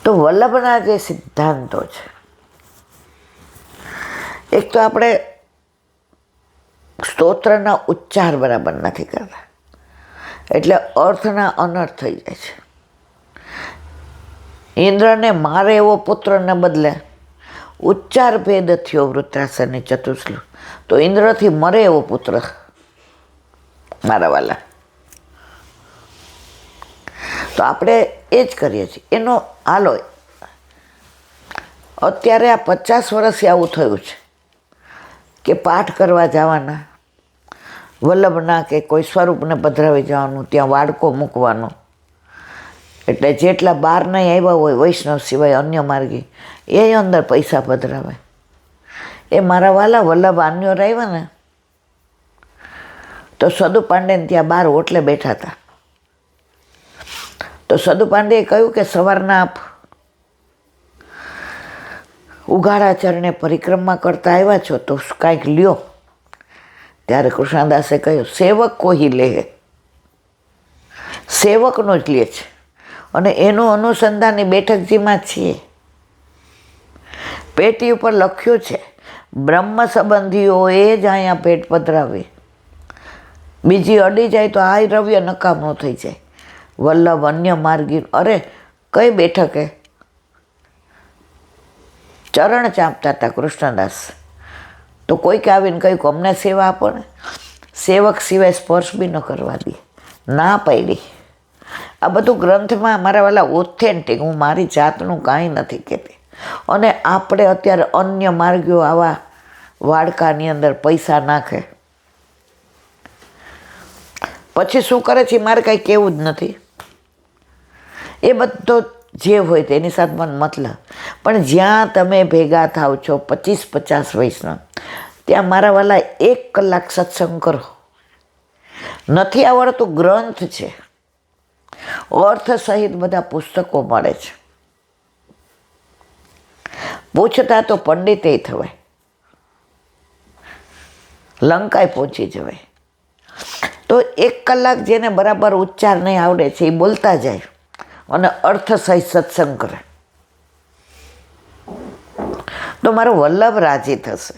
તો વલ્લભના જે સિદ્ધાંતો છે, એક તો આપણે સ્તોત્રના ઉચ્ચાર બરાબર નથી કરતા, એટલે અર્થના અનર્થ થઈ જાય છે. ઇન્દ્રને મારે એવો પુત્રને બદલે ઉચ્ચાર ભેદ થયો વૃત્રાસરની ચતુશ્લુ, તો ઇન્દ્રથી મરે એવો પુત્ર મારા વાલા. તો આપણે એ જ કરીએ છીએ. એનો હાલો અત્યારે આ 50 વર્ષથી આવું થયું છે કે પાઠ કરવા જવાના, વલ્લભના કે કોઈ સ્વરૂપને પધરાવી જવાનું, ત્યાં વાડકો મૂકવાનો, એટલે જેટલા બહાર નહીં આવ્યા હોય વૈષ્ણવ સિવાય અન્ય માર્ગી એ અંદર પૈસા પધરાવે. એ મારા વાલા વલ્લભ આન્યોર આવ્યા ને તો સદુ પાંડેને ત્યાં બહાર હોટલે બેઠા હતા. તો સદુ પાંડેએ કહ્યું કે સવારના આપ ઉઘાડા ચરણે પરિક્રમા કરતા આવ્યા છો તો કાંઈક લ્યો. ત્યારે કૃષ્ણદાસે કહ્યું, સેવક કોઈ લે, સેવકનો જ લે છે, અને એનું અનુસંધાનની બેઠકજીમાં છીએ. પેટી ઉપર લખ્યું છે બ્રહ્મ સંબંધીઓએ જ અહીંયા ભેટ પધરાવી, બીજી અડી જાય તો આ રવ્ય નકામનું થઈ જાય. વલ્લભ અન્ય માર્ગી, અરે કઈ બેઠકે ચરણ ચાંપતા હતા કૃષ્ણદાસ, તો કોઈક આવીને કહ્યું અમને સેવા આપો ને. સેવક સિવાય સ્પર્શ બી ન કરવા દે, ના પાડી. આ બધું ગ્રંથમાં મારા વાલા ઓથેન્ટિક, હું મારી જાતનું કાંઈ નથી કહેતી. અને આપણે અત્યારે અન્ય માર્ગીઓ આવા વાડકાની અંદર પૈસા નાખે, પછી શું કરે છે મારે કાંઈ કહેવું જ નથી. એ બધો જે હોય તેની સાથે મને મતલબ, પણ જ્યાં તમે ભેગા થાવ છો 25-50 વૈષ્ણવ, ત્યાં મારા વાલા 1 કલાક સત્સંગ કરો. નથી આવડતું, ગ્રંથ છે, અર્થ સહિત બધા પુસ્તકો મળે છે. પૂછતા તો પંડિતે થવાય, લંકાએ પહોંચી જવાય. તો 1 કલાક જેને બરાબર ઉચ્ચાર નહીં આવડે છે એ બોલતા જાય અને અર્થ સહિત સત્સંગ કરે, તો મારો વલ્લભ રાજી થશે.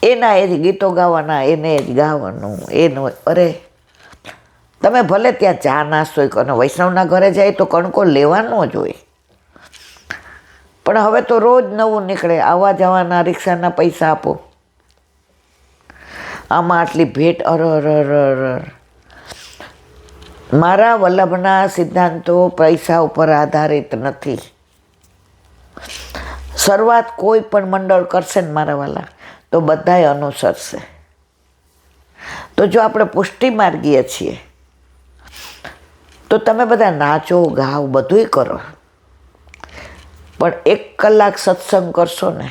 એના એ જ ગીતો ગાવાના, એને જ ગાવાનું, એનું. અરે તમે ભલે ત્યાં ચા નાસ્તો કરો, વૈષ્ણવના ઘરે જાય તો કણકો લેવાનો જ હોય, પણ હવે તો રોજ નવું નીકળે. આવવા જવાના રિક્ષાના પૈસા આપો, આમાં આટલી ભેટ. અર મારા વલ્લભના સિદ્ધાંતો પૈસા ઉપર આધારિત નથી. શરૂઆત કોઈ પણ મંડળ કરશે ને મારા વાલા તો બધાય અનુસરશે. તો જો આપણે પુષ્ટિ માર્ગીય છીએ તો તમે બધા નાચો, ગાઓ, બધુંય કરો, પણ 1 કલાક સત્સંગ કરશો ને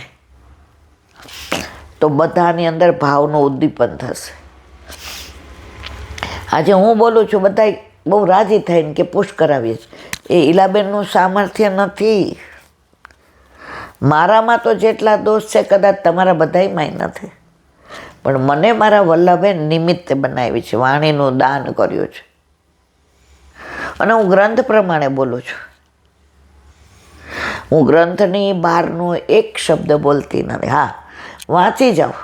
તો બધાની અંદર ભાવનું ઉદ્દીપન થશે. આજે હું બોલું છું, બધા બહુ રાજી થઈને કે પુશ કરાવીએ છીએ. એ ઈલાબેનનું સામર્થ્ય નથી. મારામાં તો જેટલા દોષ છે કદાચ તમારા બધાયમાંય નથી, પણ મને મારા વલ્લભે નિમિત્ત બનાવી છે, વાણીનું દાન કર્યું છે. અને હું ગ્રંથ પ્રમાણે બોલું છું. હું ગ્રંથની બહારનો એક શબ્દ બોલતી નથી. હા, વાંચી જાઓ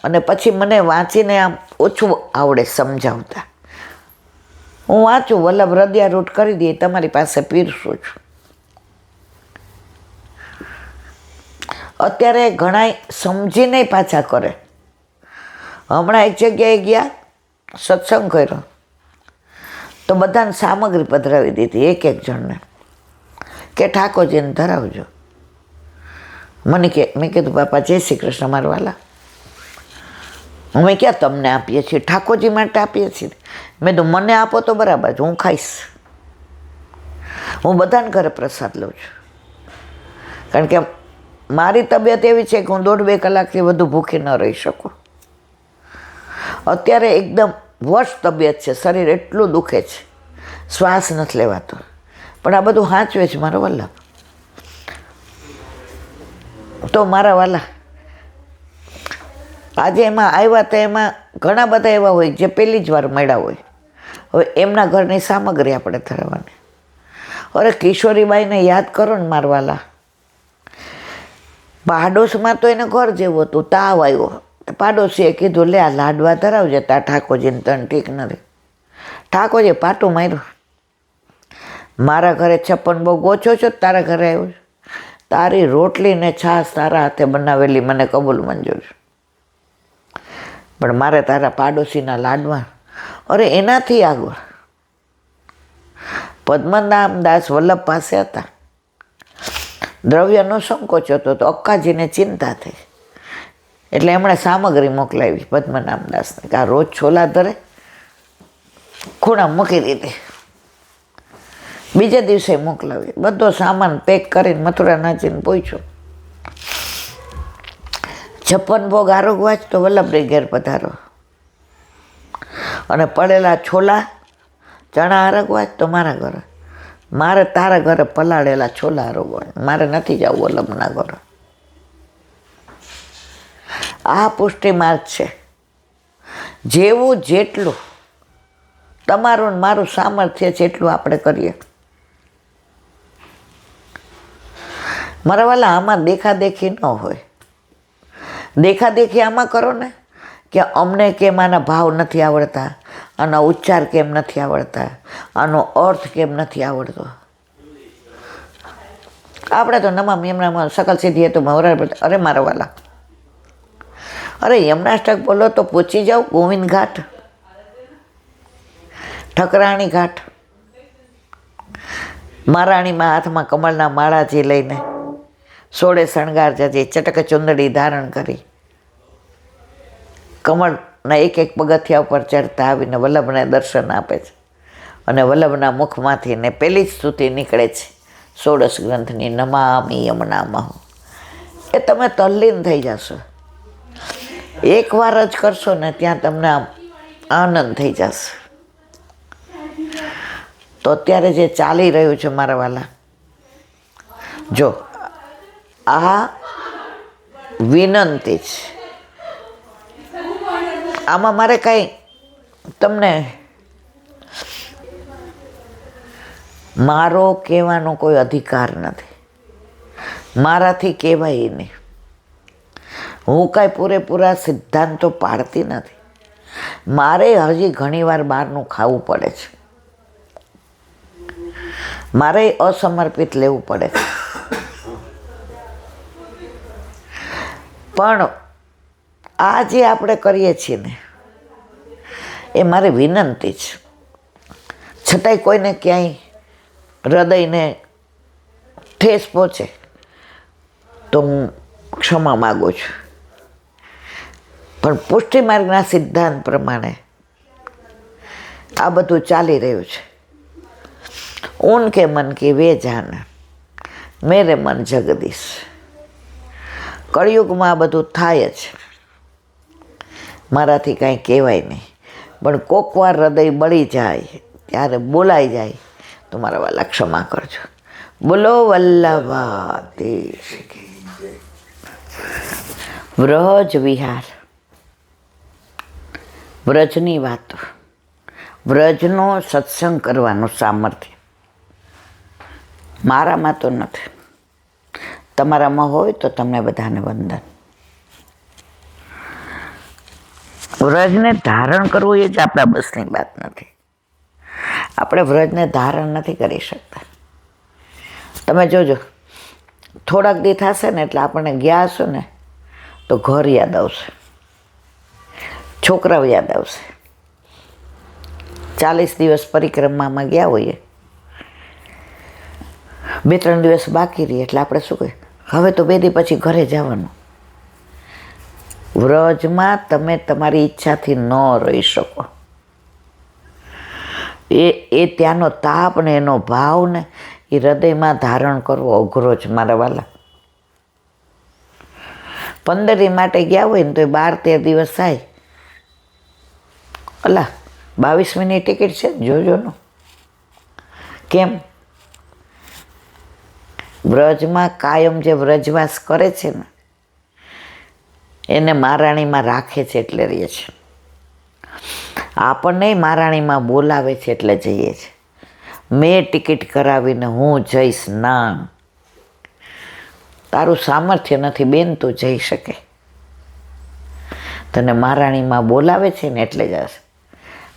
અને પછી મને વાંચીને આમ ઓછું આવડે સમજાવતા. હું વાંચું, વલ્લભ હૃદયારૂઢ કરી દઈએ, તમારી પાસે પીરસું છું. અત્યારે ઘણા સમજીને પાછા કરે. હમણાં એક જગ્યાએ ગયા, સત્સંગ કર્યો, તો બધાને સામગ્રી પધરાવી દીધી, એક જણને કે ઠાકોરજીને ધરાવજો. મને કે, મેં કીધું બાપા જય શ્રી કૃષ્ણ મારા વાલા, અમે ક્યાં તમને આપીએ છીએ, ઠાકોરજી માટે આપીએ છીએ. મેં તો મને આપો તો બરાબર છે, હું ખાઈશ. હું બધાને ઘરે પ્રસાદ લઉં છું, કારણ કે મારી તબિયત એવી છે કે હું 1.5-2 કલાકથી વધુ ભૂખી ન રહી શકું. અત્યારે એકદમ વર્ષ તબિયત છે, શરીર એટલું દુખે છે, શ્વાસ નથી લેવાતો, પણ આ બધું સાચવે છે મારો વલ્લભ. તો મારા વાલા આજે એમાં આવ્યા તો એમાં ઘણા બધા એવા હોય જે પહેલી જ વાર મળ્યા હોય. હવે એમના ઘરની સામગ્રી આપણે ધરાવવાની. અરે કિશોરીબાઈને યાદ કરો ને મારવાલા, પાડોશમાં તો એને ઘર જેવું હતું. તાવ આવ્યો, પાડોશીએ કીધું લે આ લાડવા ધરાવજે, તા ઠાકોરજીને તને ઠીક નથી. ઠાકોરજી પાટું માર્યું, મારા ઘરે 56 બહુ ગોચો છો, તારા ઘરે આવ્યો, તારી રોટલી ને છાશ તારા હાથે બનાવેલી મને કબૂલ મંજૂર, પણ મારે તારા પાડોશીના લાડવા. અરે એનાથી આગળ પદ્મનાભદાસ વલ્લભ પાસે હતા. દ્રવ્યનો સંકોચ હતો તો અક્કાજીને ચિંતા થઈ, એટલે એમણે સામગ્રી મોકલાવી પદ્મનાભદાસને કે આ રોજ છોલા ધરે, ખૂણા મૂકી દીધી. બીજે દિવસે મોકલાવી, બધો સામાન પેક કરીને મથુરા નાચીને પહોંચ્યો. 56 ભોગ આરોગવા જ તો વલ્લભભાઈ ઘેર પધારો, અને પડેલા છોલા ચણા આરોગવા જ તો મારા ઘરે. મારે તારા ઘરે પલાળેલા છોલા આરોગવા, મારે નથી જવું વલ્લભના ઘરે. આ પુષ્ટિ માર્ગ છે. જેવું જેટલું તમારું ને મારું સામર્થ્ય છે એટલું આપણે કરીએ. મારા વાલા, આમાં દેખાદેખી ન હોય. દેખાદેખી આમાં કરો ને કે અમને કેમ આના ભાવ નથી આવડતા, આનો ઉચ્ચાર કેમ નથી આવડતા, આનો અર્થ કેમ નથી આવડતો. આપણે તો નમામિ યમનામાં સકલ સિદ્ધિ તો મવરા. અરે મારા વાલા, અરે યમનાષ્ટક બોલો તો પહોંચી જાઓ ગોવિંદ ઘાટ, ઠકરાણી ઘાટ. મહારાણીમાં હાથમાં કમળના માળાજી લઈને, સોળે શણગાર જજે, ચટક ચુંદડી ધારણ કરી, કમળના એક એક પગથિયા ઉપર ચડતા આવીને વલ્લભને દર્શન આપે છે. અને વલ્લભના મુખમાંથી ને પહેલી જ સ્તુતિ નીકળે છે 16 ગ્રંથની, નમામિ યમનામઃ. એ તમે તલ્લીન થઈ જશો. એકવાર જ કરશો ને ત્યાં તમને આનંદ થઈ જશે. તો અત્યારે જે ચાલી રહ્યું છે મારા વાલા, જો આ વિનંતી છે. આમાં મારે કાંઈ તમને મારો કહેવાનો કોઈ અધિકાર નથી, મારાથી કહેવાય નહીં. હું કાંઈ પૂરેપૂરા સિદ્ધાંતો પાડતી નથી. મારે હજી ઘણીવાર બહારનું ખાવું પડે છે, મારે અસમર્પિત લેવું પડે છે. પણ આ જે આપણે કરીએ છીએ ને એ મારી વિનંતી છે. છતાંય કોઈને ક્યાંય હૃદયને ઠેસ પહોંચે તો હું ક્ષમા માગું છું. પણ પુષ્ટિ માર્ગના સિદ્ધાંત પ્રમાણે આ બધું ચાલી રહ્યું છે. ઉનકે મન કી વે જાન, મેરે મન જગદીશ. કળિયુગમાં આ બધું થાય જ, મારાથી કાંઈ કહેવાય નહીં. પણ કોકવાર હૃદય બળી જાય, ત્યારે બોલાઈ જાય તો મારા વાલા ક્ષમા કરજો. બોલો વલ્લભાધીશ. વ્રજ વિહાર, વ્રજની વાતો, વ્રજનો સત્સંગ કરવાનું સામર્થ્ય મારામાં તો નથી. તમારામાં હોય તો તમને બધાને વંદન. વ્રજને ધારણ કરવું એ જ આપણા બસની વાત નથી. આપણે વ્રજને ધારણ નથી કરી શકતા. તમે જોજો, થોડાક દી થશે ને એટલે આપણને ગયા હશો ને તો ઘર યાદ આવશે, છોકરાઓ યાદ આવશે. 40 દિવસ પરિક્રમામાં ગયા હોઈએ, 2-3 દિવસ બાકી રહીએ એટલે આપણે શું કહીએ, હવે તો 2 દી પછી ઘરે જવાનું. વ્રજમાં તમે તમારી ઈચ્છાથી ન રહી શકો. એ ત્યાંનો તાપ ને એનો ભાવ ને એ હૃદયમાં ધારણ કરવો અઘરો જ મારા વાલા. 15 દી માટે ગયા હોય ને તો 12-13 દિવસ થાય. અલા 22મીની ટિકિટ છે, જોજો નો. કેમ? વ્રજમાં કાયમ જે વ્રજવાસ કરે છે ને એને મહારાણીમાં રાખે છે એટલે રહીએ છે. આપણને મહારાણીમાં બોલાવે છે એટલે જઈએ છીએ. મેં ટિકિટ કરાવીને હું જઈશ ના. તારું સામર્થ્ય નથી બેન, તું જઈ શકે. તને મહારાણીમાં બોલાવે છે ને એટલે જ હશે.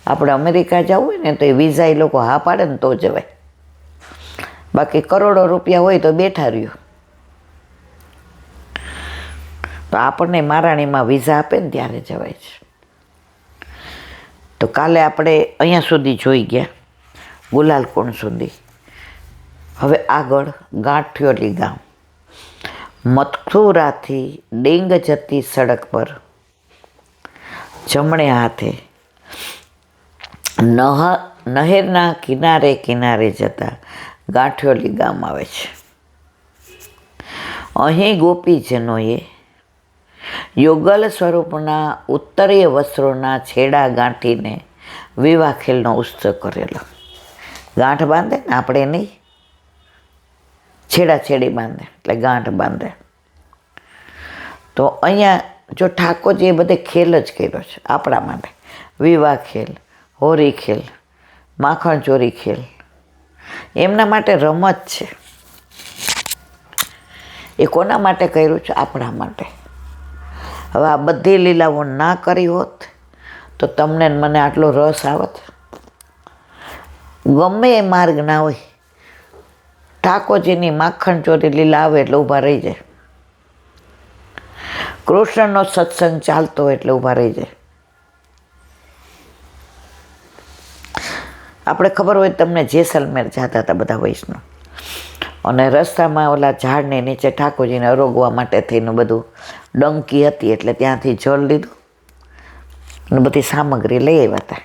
આપણે અમેરિકા જવું હોય ને તો એ વિઝા એ લોકો હા પાડે ને તો જવાય. બાકી કરોડો રૂપિયા હોય તો બેઠા રહ્યો. તો આપણને મહારાણીમાં વિઝા આપે ને ત્યારે જવાય છે. તો કાલે આપણે અહીંયા સુધી જોઈ ગયા, ગુલાલકુંડ સુધી. હવે આગળ ગાંઠિયોલી ગામ. મથુરાથી ડીંગ જતી સડક પર જમણે હાથે નહેરના કિનારે કિનારે જતા ગાંઠિયોલી ગામ આવે છે. અહીં ગોપીજનોએ યુગલ સ્વરૂપના ઉત્તરીય વસ્ત્રોના છેડા ગાંઠીને વિવાહ ખેલનો ઉત્સવ કરેલો. ગાંઠ બાંધે ને આપણે નહીં, છેડા છેડી બાંધે એટલે ગાંઠ બાંધે. તો અહીંયા જો ઠાકોરજીએ બધે ખેલ જ કર્યો છે આપણા માટે. વિવાહ ખેલ, હોરી ખેલ, માખણ ચોરી ખેલ એમના માટે રમત છે. એ કોના માટે કર્યું છે? આપણા માટે. હવે આ બધી લીલાઓ ના કરી હોત તો તમને મને આટલો રસ આવત? ગમે એ માર્ગ ના હોય, ઠાકોરજીની માખણ ચોરી લીલા આવે એટલે ઊભા રહી જાય. કૃષ્ણનો સત્સંગ ચાલતો હોય એટલે ઊભા રહી જાય. આપણે ખબર હોય તમને જેસલમેર જતા હતા બધા વૈષ્ણવ, અને રસ્તામાં ઓલા ઝાડની નીચે ઠાકોરજીને અરોગવા માટે થઈને બધું ડંકી હતી એટલે ત્યાંથી જળ લીધું અને બધી સામગ્રી લઈ આવ્યા હતા.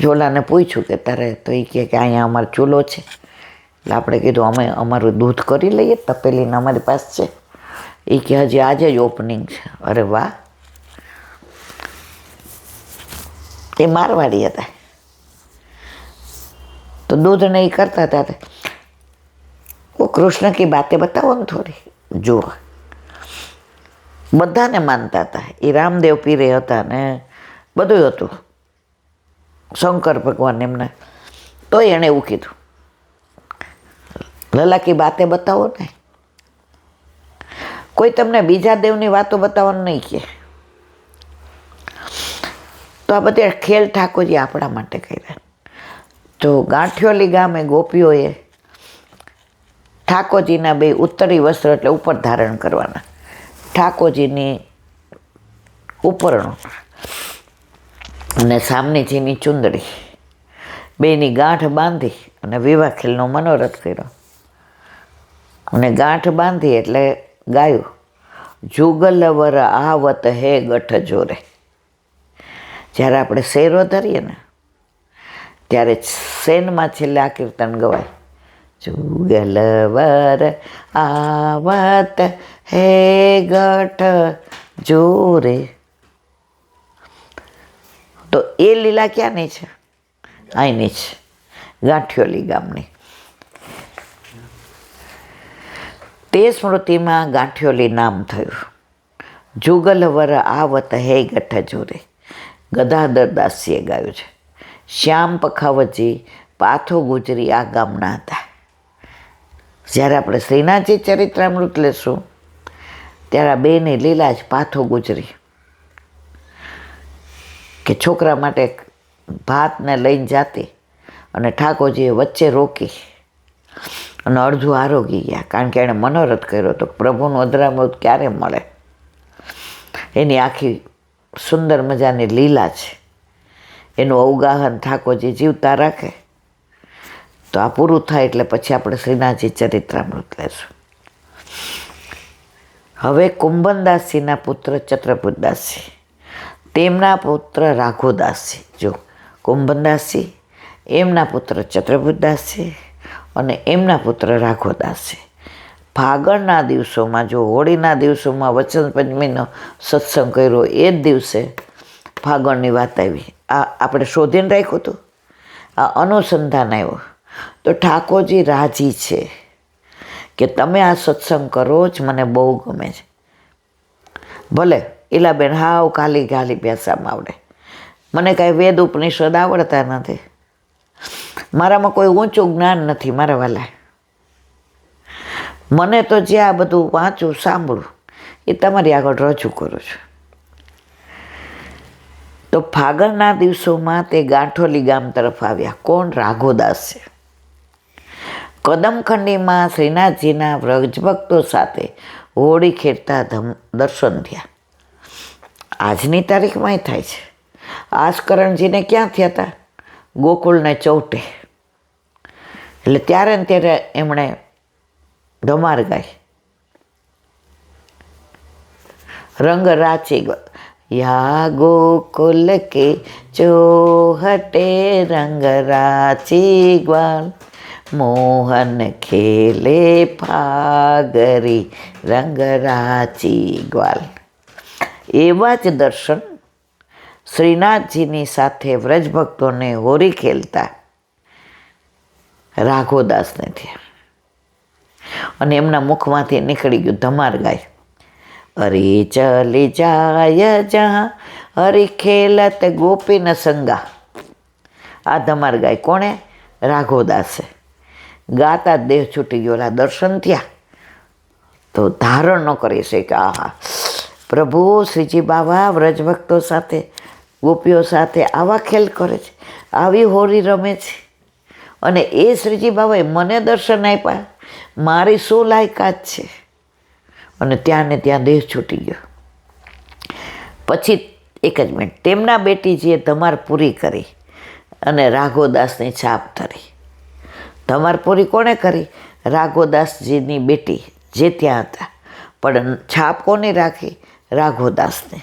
ઝોલાને પૂછ્યું કે તારે, તો એ કહે કે અહીંયા અમારો ચૂલો છે. એટલે આપણે કીધું અમે અમારું દૂધ કરી લઈએ, તપેલીને અમારી પાસે છે. એ કે હજી આજે જ ઓપનિંગ છે. અરે વાહ! એ મારવાડી હતા તો દૂધ ને એ કરતા હતા. वो कृष्ण की बातें बताओ ने थोड़ी. જો બધાને માનતા હતા. એ રામદેવ પીરે હતા ને બધું હતું, શંકર ભગવાન એમને. તો એણે એવું કીધું, લલા કી બાતે બતાવો ને. કોઈ તમને બીજા દેવની વાતો બતાવવાનું નહીં કહે. તો આ બધા ખેલ ઠાકોરજી આપણા માટે કર્યા. તો ગાંઠિયોલી ગામે ગોપીઓએ ઠાકોરજીના બે ઉત્તરી વસ્ત્ર એટલે ઉપર ધારણ કરવાના, ઠાકોરજીની ઉપરણો અને સામનેજીની ચુંદડી બેની ગાંઠ બાંધી અને વિવાહ ખેલનો મનોરથ કર્યો. અને ગાંઠ બાંધી એટલે ગાયું, જુગલવર આવત હે ગઠ જોરે. જ્યારે આપણે શેરો ધરીએ ને ત્યારે શેનમાં છેલ્લે આ કીર્તન ગવાય, જુગલવર આવત હે ગઠ જોરે. તો એ લીલા ક્યાંની છે? અહીંની છે, ગાંઠિયોલી ગામની. તે સ્મૃતિમાં ગાંઠિયોલી નામ થયું. જુગલવર આવત હે ગઠ જોરે ગદાધર દાસીએ ગાયું છે. શ્યામ પખાવતજી પાથો ગુજરી આ ગામના હતા. જ્યારે આપણે શ્રીનાથજી ચરિત્રામૃત લેશું ત્યારે આ બેની લીલા જ પાથો ગુજરી કે છોકરા માટે ભાતને લઈને જાતી અને ઠાકોરજીએ વચ્ચે રોકી અને અડધું આરોગી ગયા, કારણ કે એણે મનોરથ કર્યો હતો પ્રભુનું અધરામૃત ક્યારે મળે. એની આખી સુંદર મજાની લીલા છે, એનું અવગાહન ઠાકોરજી જીવતા રાખે. તો આ પૂરું થાય એટલે પછી આપણે શ્રીનાથજી ચરિત્રામૃત લેશું. હવે કુંભનદાસજીના પુત્ર ચત્રપુરદાસજી, તેમના પુત્ર રાઘોદાસજી. જો કુંભનદાસજી, એમના પુત્ર ચત્રપુરદાસજી અને એમના પુત્ર રાઘોદાસજી. ફાગણના દિવસોમાં, જો હોળીના દિવસોમાં વચન પંચમીનો સત્સંગ કર્યો એ જ દિવસે ફાગણની વાત આવી. આ આપણે શોધીને રાખ્યું હતું, આ અનુસંધાન આવ્યો. તો ઠાકોરજી રાજી છે કે તમે આ સત્સંગ કરો જ મને બહુ ગમે છે. ભલે ઈલાબેન હાવ ખાલી ખાલી બેસામાં આવડે, મને કાંઈ વેદ ઉપનિષદ આવડતા નથી, મારામાં કોઈ ઊંચું જ્ઞાન નથી મારા વાલા. મને તો જે આ બધું વાંચું સાંભળું એ તમારી આગળ રજૂ કરું છું. તો ફાગણના દિવસોમાં તે ગાંઠોલી ગામ તરફ આવ્યા. કોણ? રાઘોદાસ છે. કદમખંડીમાં શ્રીનાથજીના વ્રજભક્તો સાથે હોળી ખેડતા દર્શન થયા. આજની તારીખમાં થાય છે. આસકરણજીને ક્યાં થયા હતા? ગોકુળને ચૌટે. એટલે ત્યારે ને ત્યારે એમણે ધમાર ગાય, રંગ રાચી યા ગોકુલ કે ચોહટે રંગ રાચી ગ્વાલ, મોહન ખેલે ફાગરી રંગ રાચી ગ્વાલ. એવા જ દર્શન શ્રીનાથજીની સાથે વ્રજભક્તોને હોરી ખેલતા રાઘોદાસને થયા. અને એમના મુખમાંથી નીકળી ગયું ધમાર ગાય, અરે ચલી જાય જहाँ હરી ખેલત ગોપીન સંગા. આ ધમાર ગાય કોણે? રાઘોદાસે. ગાતા દેહ છૂટી ગયો. દર્શન થયા તો ધારણ ન કરી શકે. આહા, પ્રભુ શ્રીજી બાવા વ્રજભક્તો સાથે ગોપીઓ સાથે આવા ખેલ કરે છે, આવી હોરી રમે છે. અને એ શ્રીજી બાબાએ મને દર્શન આપ્યા, મારી શું લાયકાત છે? અને ત્યાં ને ત્યાં દેહ છૂટી ગયો. પછી એક જ મિનિટ, તેમના બેટીજીએ ધમાર પૂરી કરી અને રાઘોદાસની છાપ ધરી. ધમાર પૂરી કોણે કરી? રાઘોદાસજીની બેટી જે ત્યાં હતા. પણ છાપ કોને રાખી? રાઘોદાસને.